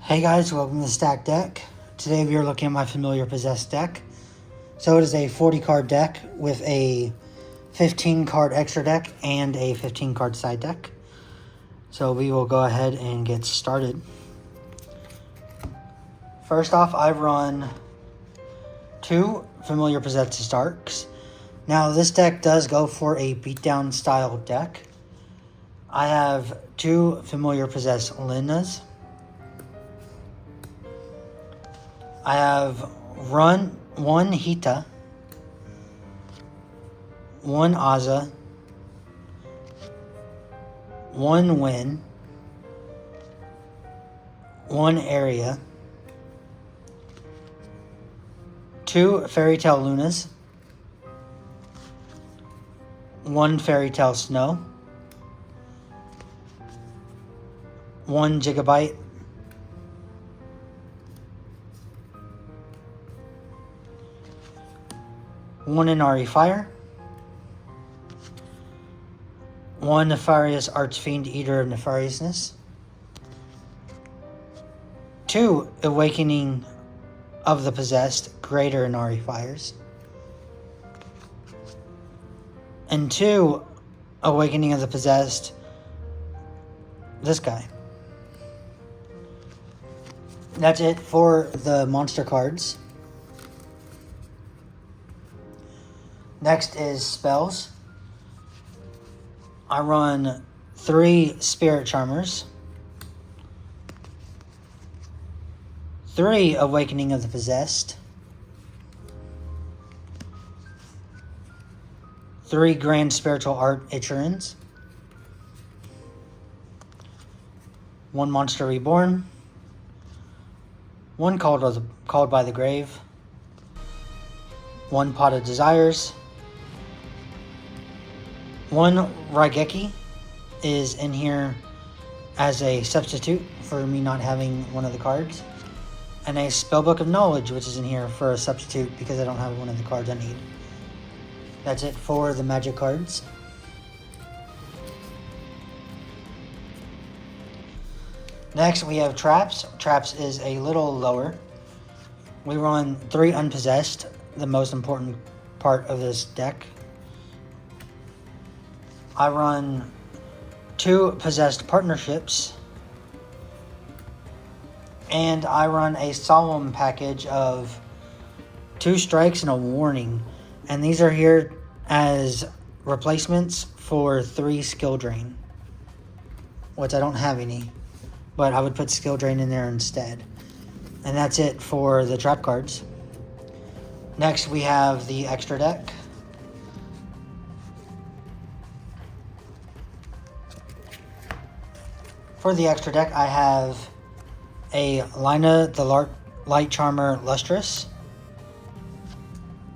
Hey guys, welcome to the Stack Deck. Today we are looking at my Familiar Possessed deck. So it is a 40 card deck with a 15 card extra deck and a 15 card side deck. So we will go ahead and get started. First off, I run 2 Familiar Possessed Darks. Now this deck does go for a beatdown style deck. I have 2 Familiar Possessed Linas. I have run 1 Hita, 1 Aza, 1 Win, 1 Area, 2 Fairy Tale Lunas, 1 Fairy Tale Snow, 1 Gigabyte, 1 Inari Fire, 1 Nefarious Archfiend Eater of Nefariousness, 2 Awakening of the Possessed Greater Inari Fires, and 2 Awakening of the Possessed, this guy. That's it for the monster cards. Next is spells. I run 3 Spirit Charmers, 3 Awakening of the Possessed, 3 Grand Spiritual Art Ichirins, 1 Monster Reborn, 1 Called by the Grave, 1 Pot of Desires, 1 Raigeki is in here as a substitute for me not having one of the cards, and a Spellbook of Knowledge, which is in here for a substitute because I don't have one of the cards I need. That's it for the magic cards. Next we have Traps. Traps is a little lower. We run 3 Unpossessed, the most important part of this deck. I run 2 Possessed Partnerships, and I run a Solemn package of 2 Strikes and a Warning, and these are here as replacements for 3 Skill Drain, which I don't have any, but I would put Skill Drain in there instead. And that's it for the trap cards. Next we have the extra deck. For the extra deck, I have a Lina the Light Charmer Lustrous,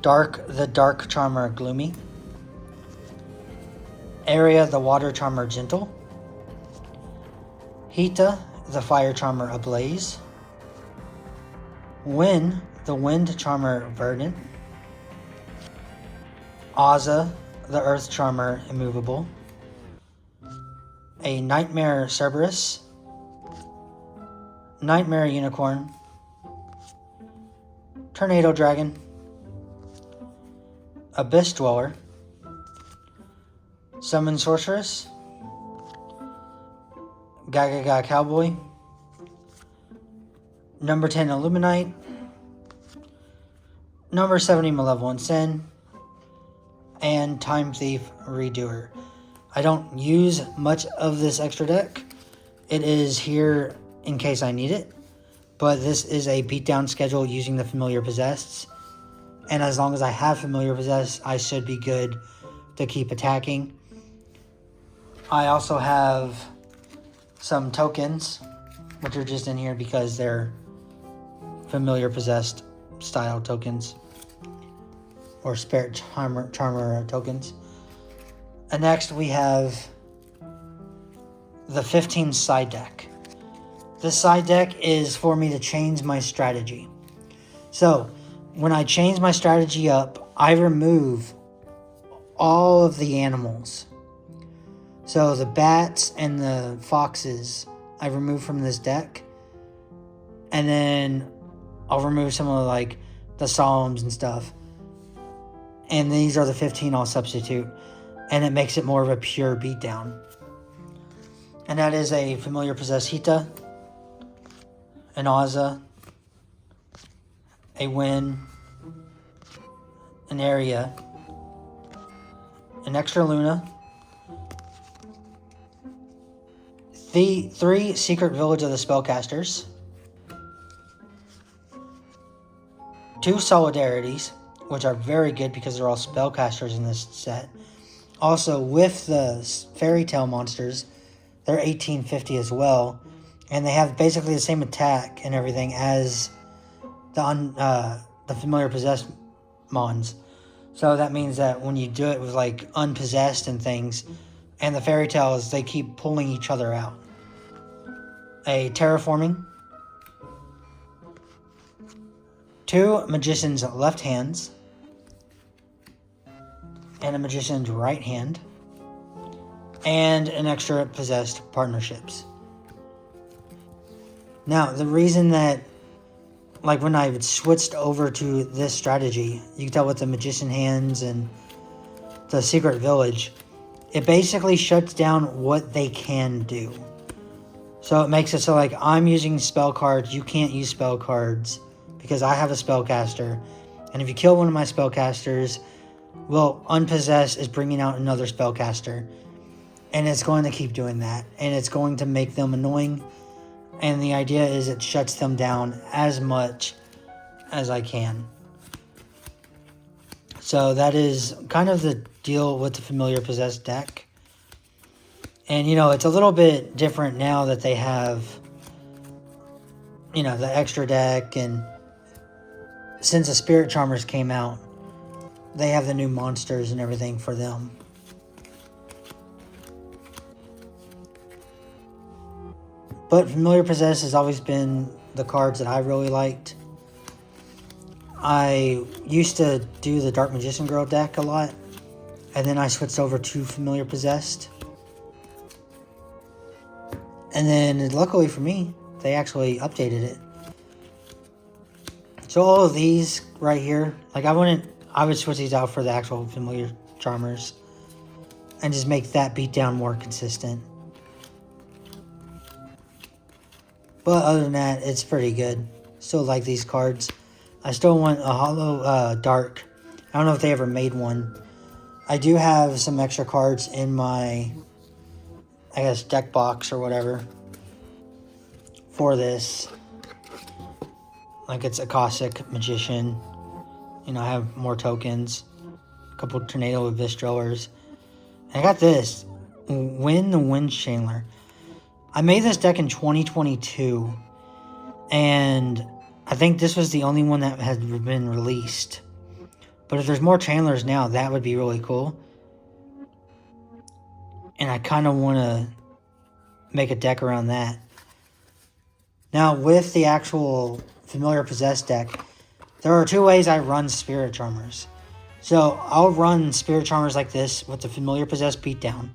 Dark the Dark Charmer Gloomy, Area the Water Charmer Gentle, Hita the Fire Charmer Ablaze, Win the Wind Charmer Verdant, Aza the Earth Charmer Immovable, a Nightmare Cerberus, Nightmare Unicorn, Tornado Dragon, Abyss Dweller, Summon Sorceress, Gagaga Cowboy, number 10 Illuminite, number 70 Malevolent Sin, and Time Thief Redoer. I don't use much of this extra deck. It is here in case I need it, but this is a beatdown schedule using the Familiar Possessed, and as long as I have Familiar Possessed, I should be good to keep attacking. I also have some tokens, which are just in here because they're Familiar Possessed style tokens, or Spirit Charmer tokens. And next we have the 15 side deck. This side deck is for me to change my strategy. So when I change my strategy up, I remove all of the animals. So the bats and the foxes I remove from this deck, And then I'll remove some of like the Psalms and stuff. And these are the 15 I'll substitute. And it makes it more of a pure beatdown. And that is a Familiar Possessed Hita, an Aza, a Win, an Area, an Extra Luna, the 3 Secret Village of the Spellcasters, 2 Solidarities, which are very good because they're all spellcasters in this set. Also, with the Fairy Tale monsters, they're 1850 as well, and they have basically the same attack and everything as the Familiar Possessed mons. So that means that when you do it with like Unpossessed and things, and the Fairy Tales, they keep pulling each other out. A Terraforming, 2 Magician's Left Hands, and a Magician's Right Hand, and an extra Possessed Partnerships. Now, the reason that, like when I switched over to this strategy, you can tell with the Magician Hands and the Secret Village, it basically shuts down what they can do. So it makes it so like I'm using spell cards, you can't use spell cards because I have a spellcaster. And if you kill one of my spellcasters, well, Unpossessed is bringing out another spellcaster. And it's going to keep doing that. And it's going to make them annoying. And the idea is it shuts them down as much as I can. So that is kind of the deal with the Familiar Possessed deck. And, you know, it's a little bit different now that they have, you know, the extra deck. And since the Spirit Charmers came out, they have the new monsters and everything for them. But Familiar Possessed has always been the cards that I really liked. I used to do the Dark Magician Girl deck a lot. And then I switched over to Familiar Possessed. And then, luckily for me, they actually updated it. So all of these right here, like I would switch these out for the actual Familiar Charmers. And just make that beatdown more consistent. But other than that, it's pretty good. Still like these cards. I still want a Hollow Dark. I don't know if they ever made one. I do have some extra cards in my, I guess, deck box or whatever for this. Like it's a Cossack Magician. You know, I have more tokens. A couple Tornado Abyss Drillers. And I got this. Win the Wind Chandler. I made this deck in 2022, and I think this was the only one that had been released. But if there's more Chandlers now, that would be really cool. And I kind of want to make a deck around that. Now, with the actual Familiar Possessed deck, there are 2 ways I run Spirit Charmers. So, I'll run Spirit Charmers like this with the Familiar Possessed beatdown.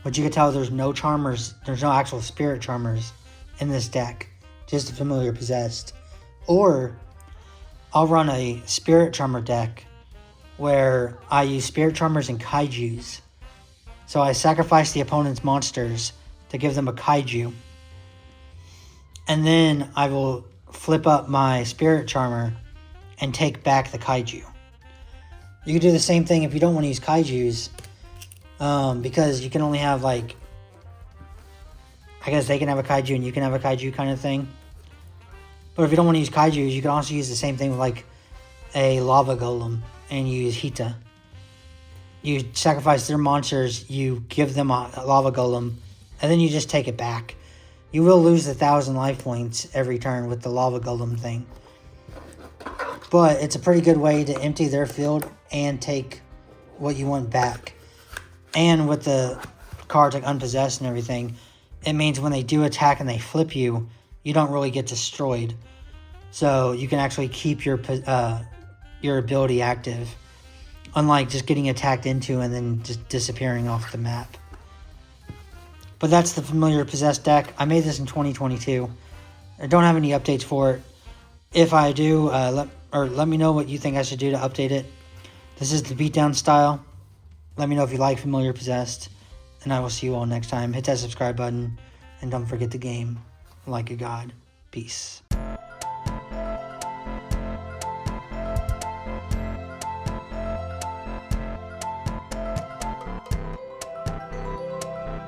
But you can tell there's no Charmers, there's no actual Spirit Charmers in this deck. Just the Familiar Possessed. Or, I'll run a Spirit Charmer deck where I use Spirit Charmers and Kaijus. So I sacrifice the opponent's monsters to give them a Kaiju. And then I will flip up my Spirit Charmer and take back the Kaiju. You can do the same thing if you don't want to use Kaijus. Because you can only have like, I guess they can have a Kaiju and you can have a Kaiju kind of thing. But if you don't want to use Kaijus, you can also use the same thing with like a Lava Golem and you use Hita. You sacrifice their monsters, you give them a Lava Golem, and then you just take it back. You will lose 1,000 life points every turn with the Lava Golem thing. But it's a pretty good way to empty their field and take what you want back. And with the cards like Unpossessed and everything, it means when they do attack and they flip you, you don't really get destroyed. So you can actually keep your ability active. Unlike just getting attacked into and then just disappearing off the map. But that's the Familiar Possessed deck. I made this in 2022. I don't have any updates for it. If I do, let me know what you think I should do to update it. This is the beatdown style. Let me know if you like Familiar Possessed, and I will see you all next time. Hit that subscribe button, and don't forget the game like a god. Peace.